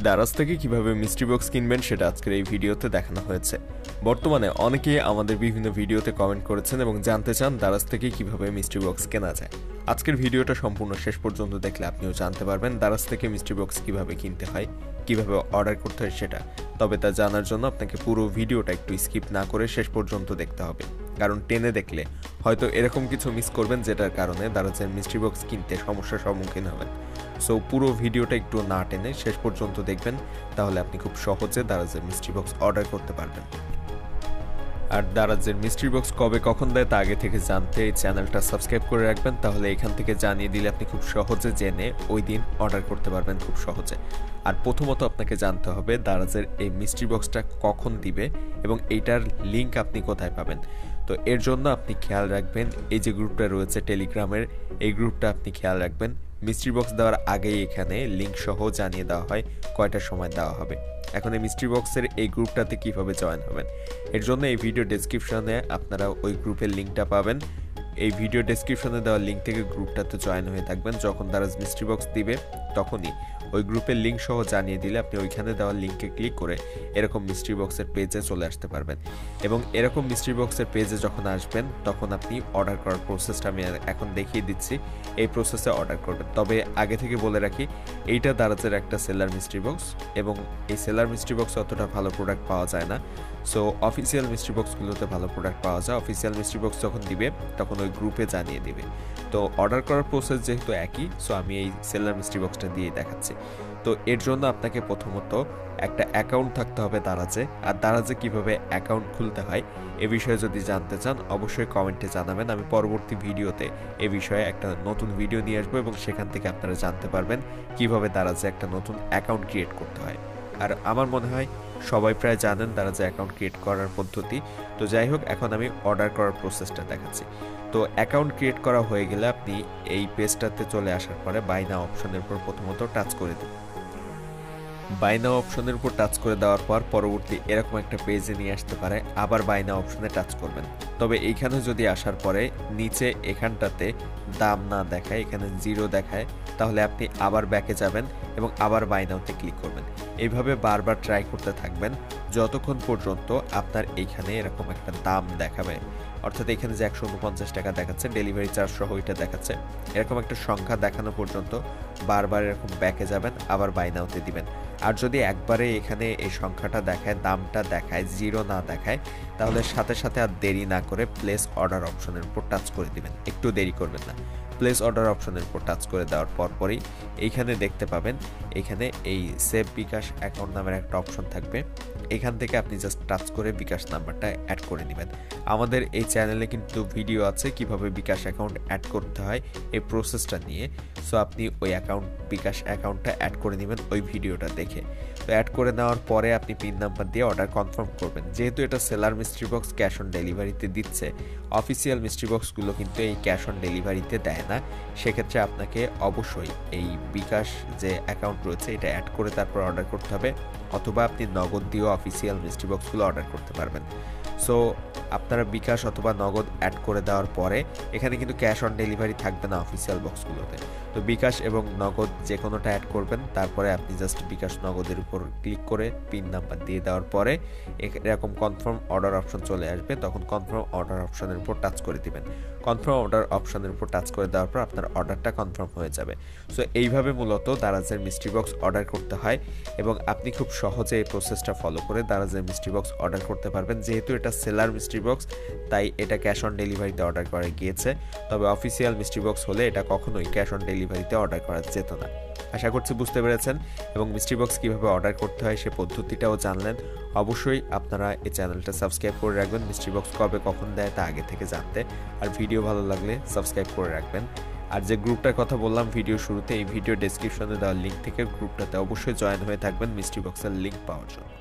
দারাজ থেকে কিভাবে mystery box কিনবেন সেটা আজকের এই ভিডিওতে দেখানো হয়েছে। বর্তমানে অনেকেই আমাদের বিভিন্ন ভিডিওতে কমেন্ট করেছেন এবং জানতে চান দারাজ থেকে কিভাবে মিস্ট্রি বক্স কেনা যায়। আজকের ভিডিওটা সম্পূর্ণ শেষ পর্যন্ত দেখলে আপনিও জানতে পারবেন দারাজ থেকে মিস্ট্রি বক্স কিভাবে কিনতে হয়, কিভাবে অর্ডার করতে হয় সেটা। তবে তা জানার জন্য আপনাকে পুরো ভিডিওটা একটু স্কিপ না করে শেষ পর্যন্ত দেখতে হবে, কারণ টেনে দেখলে হয়তো এরকম কিছু মিস করবেন যেটার কারণে দারাজের মিস্ট্রি বক্স কিনতে সমস্যার সম্মুখীন হবেন। সো পুরো ভিডিওটা একটু না টেনে শেষ পর্যন্ত দেখবেন, তাহলে আপনি খুব সহজে দারাজের মিস্ট্রি বক্স অর্ডার করতে পারবেন। আর দারাজের মিস্ট্রি বক্স কবে কখন দেয় তা আগে থেকে জানতে এই চ্যানেলটা সাবস্ক্রাইব করে রাখবেন, তাহলে এখান থেকে জানিয়ে দিলে আপনি খুব সহজে জেনে ওই দিন অর্ডার করতে পারবেন খুব সহজে। আর প্রথমত আপনাকে জানতে হবে দারাজের এই মিস্ট্রি বক্সটা কখন দিবে এবং এইটার লিঙ্ক আপনি কোথায় পাবেন। তো এর জন্য আপনি খেয়াল রাখবেন এই যে গ্রুপটা রয়েছে টেলিগ্রামের, এই গ্রুপটা আপনি খেয়াল রাখবেন। মিস্ট্রি বক্স দেওয়ার আগেই এখানে লিঙ্ক সহ জানিয়ে দেওয়া হয় কয়টার সময় দেওয়া হবে। এখন এই মিস্ট্রি বক্সের এই গ্রুপটাতে কিভাবে জয়েন হবেন, এর জন্য এই ভিডিও ডেসক্রিপশনে আপনারা ওই গ্রুপের লিঙ্কটা পাবেন। এই ভিডিও ডেসক্রিপশনে দেওয়া লিঙ্ক থেকে গ্রুপটাতে জয়েন হয়ে থাকবেন। যখন দারাজ মিস্ট্রি বক্স দিবে তখনই ওই গ্রুপের লিঙ্ক সহ জানিয়ে দিলে আপনি ওইখানে দেওয়া লিঙ্কে ক্লিক করে এরকম মিস্ট্রি বক্সের পেজে চলে আসতে পারবেন। এবং এরকম মিস্ট্রি বক্সের পেজে যখন আসবেন তখন আপনি অর্ডার করার প্রসেসটা আমি এখন দেখিয়ে দিচ্ছি, এই প্রসেসে অর্ডার করবেন। তবে আগে থেকে বলে রাখি এইটা দারাজের একটা সেলার মিস্ট্রি বক্স এবং এই সেলার মিস্ট্রি বক্সে অতটা ভালো প্রোডাক্ট পাওয়া যায় না। সো অফিসিয়াল মিস্ট্রি বক্সগুলোতে ভালো প্রোডাক্ট পাওয়া যায়। অফিসিয়াল মিস্ট্রি বক্স যখন দিবে তখন ওই গ্রুপে জানিয়ে দিবে। তো অর্ডার করার প্রসেস যেহেতু একই, সো আমি এই সেলার মিস্ট্রি বক্সটা দিয়ে দেখাচ্ছি। তো এর জন্য আপনাকে প্রথমত একটা অ্যাকাউন্ট থাকতে হবে দারাজে। আর দারাজে কিভাবে অ্যাকাউন্ট খুলতে হয় এ বিষয়ে যদি জানতে চান অবশ্যই কমেন্টে জানাবেন। আমি পরবর্তী ভিডিওতে এ বিষয়ে একটা নতুন ভিডিও নিয়ে আসবো এবং সেখান থেকে আপনারা জানতে পারবেন কিভাবে দারাজে একটা নতুন অ্যাকাউন্ট ক্রিয়েট করতে হয়। আর আমার মনে হয় সবাই প্রায় জানেন দারাজে অ্যাকাউন্ট ক্রিয়েট করার পদ্ধতি। তো যাই হোক, এখন আমি অর্ডার করার প্রসেসটা দেখাচ্ছি। তো অ্যাকাউন্ট ক্রিয়েট করা হয়ে গেলে আপনি এই পেজটাতে চলে আসার পরে বাই নাও অপশনের উপর প্রথমত টাচ করে দেবেন। বাই নাও অপশনের উপর টাচ করে দেওয়ার পর পরবর্তী এরকম একটা পেজে নিয়ে আসতে পারে, আবার বাই নাও অপশনে টাচ করবেন। তবে এইখানে যদি আসার পরে নিচে এখানটাতে দাম না দেখায়, এখানে 0 দেখায়, তাহলে আপনি আবার ব্যাকে যাবেন এবং আবার বাই নাওতে ক্লিক করবেন। এইভাবে বারবার ট্রাই করতে থাকবেন যতক্ষণ পর্যন্ত আপনার এইখানে এরকম একটা দাম দেখাবে, অর্থাৎ এখানে যে 149 টাকা দেখাচ্ছে ডেলিভারি চার্জ সহ এটা দেখাচ্ছে, এরকম একটা সংখ্যা দেখানো পর্যন্ত বারবার এরকম ব্যাকে যাবেন, আবার বাই নাওতে দিবেন। আর যদি একবারে এখানে এই সংখ্যাটা দেখায়, দামটা দেখায়, 0 না দেখায়, তাহলে সাথে সাথে আর দেরি না করে প্লেস অর্ডার অপশনের উপর টাচ করে দিবেন, একটু দেরি করবেন না। প্লেস অর্ডার অপশনের উপর টাচ করে দেওয়ার পরপরই এইখানে দেখতে পাবেন এখানে এই সেভ বিকাশ অ্যাকাউন্ট নামের একটা অপশন থাকবে। এখান থেকে আপনি জাস্ট টাচ করে বিকাশ নাম্বারটা অ্যাড করে নেবেন। আমাদের এই চ্যানেলে কিন্তু ভিডিও আছে কিভাবে বিকাশ অ্যাকাউন্ট অ্যাড করতে হয় এই প্রসেসটা নিয়ে। সো আপনি ওই বিকাশ অ্যাকাউন্টটা অ্যাড করে নেবেন ওই ভিডিওটা দেখে। তো অ্যাড করে নেওয়ার পরে আপনি পিন নাম্বার দিয়ে অর্ডার কনফার্ম করবেন। যেহেতু এটা seller mystery box cash on ডেলিভারিতে দিচ্ছে, অফিসিয়াল মিস্ট্রি বক্সগুলো কিন্তু এই ক্যাশ অন ডেলিভারিতে দেয় না। সেক্ষেত্রে আপনাকে অবশ্যই এই বিকাশ যে অ্যাকাউন্ট রয়েছে এটা অ্যাড করে তারপর অর্ডার করতে হবে, অথবা আপনি নগদ দিয়েও অফিসিয়াল মিস্ট্রি বক্সগুলো অর্ডার করতে পারবেন। সো আপনারা বিকাশ অথবা নগদ অ্যাড করে দেওয়ার পরে এখানে কিন্তু ক্যাশ অন ডেলিভারি থাকবে না অফিসিয়াল বক্সগুলোতে। তো বিকাশ এবং নগদ যে কোনোটা অ্যাড করবেন, তারপরে আপনি জাস্ট বিকাশ নগদের উপর ক্লিক করে পিন নাম্বার দিয়ে দেওয়ার পরে এরকম কনফার্ম অর্ডার অপশন চলে আসবে, তখন কনফার্ম অর্ডার অপশনের উপর টাচ করে দিবেন। কনফার্ম অর্ডার অপশনের উপর টাচ করে দেওয়ার পর আপনার অর্ডারটা কনফার্ম হয়ে যাবে। সো এইভাবে মূলত দারাজের মিস্ট্রি বক্স অর্ডার করতে হয় এবং আপনি খুব সহজে এই প্রসেসটা ফলো করে দারাজের মিস্ট্রি বক্স অর্ডার করতে পারবেন। যেহেতু এটা সেলার মিস্ট্রি বক্স তাই এটা ক্যাশ অন ডেলিভারিতে অর্ডার করা গিয়েছে, তবে অফিসিয়াল মিস্ট্রি বক্স হলে এটা কখনোই ক্যাশ অন ডেলিভারিতে অর্ডার করা যেত না। আশা করছি বুঝতে পেরেছেন এবং মিস্ট্রি বক্স কীভাবে অর্ডার করতে হয় সে পদ্ধতিটাও জানলেন। অবশ্যই আপনারা এই চ্যানেলটা সাবস্ক্রাইব করে রাখবেন মিস্ট্রি বক্স কবে কখন দেয় তা আগে থেকে জানতে। আর ভিডিও ভালো লাগলে সাবস্ক্রাইব করে রাখবেন। আর যে গ্রুপটার কথা বললাম ভিডিও শুরুতে, এই ভিডিও ডেসক্রিপশনে দেওয়া লিঙ্ক থেকে গ্রুপটাতে অবশ্যই জয়েন হয়ে থাকবেন মিস্ট্রি বক্সের লিঙ্ক পাওয়ার জন্য।